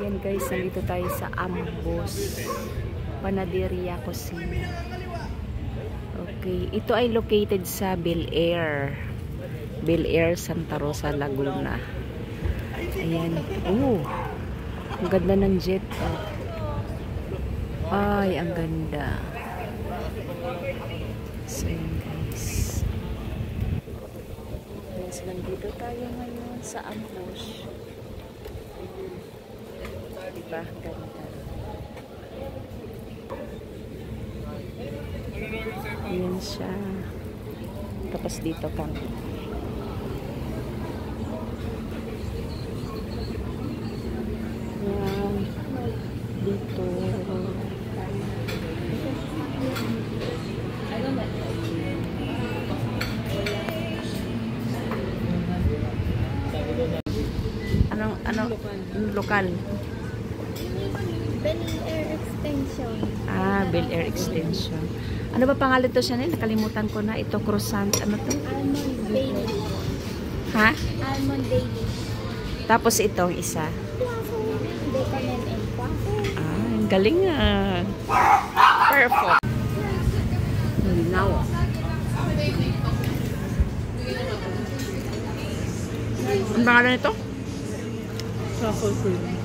Ayan guys, nandito tayo sa Ambos Panaderia Cocina. Okay, ito ay located sa Bel Air, Santa Rosa, Laguna. Ayan. Oh, ang ganda ng jet. Oh. Ay, ang ganda. So, ayan guys. Yes, nandito tayo ngayon sa Ambos. Diba? Ganda. Ayan siya. Tapos dito kami. Ayan. Dito. Anong lokal? Bel Air Extension. Ah, Bel Air Extension. Ano ba pangalan to, Chanel? Nakalimutan ko na. Ito, croissant. Ano to? Almond Daily. Ha? Almond Daily. Tapos itong isa. Bacon and waffle. Ah, ang galing ah. Perfect. Now. Ang pangalan nito? Truffle cream.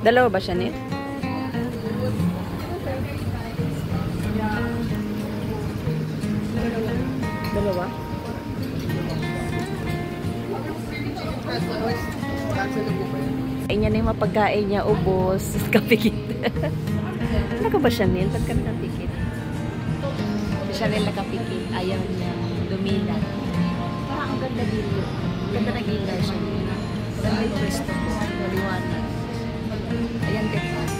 Dalawa ba siya, Nit? Dalawa? Kain niya na yung mapagkain niya, ubos, kapikit. Ano ka ba, Chanel? Ba't ka nakapikit? Chanel nakapikit, ayaw niya dumilan. Parang ang ganda dito. Ganda na gila siya. Ganda yung resto ko. Maliwanag. Ayan, ganda.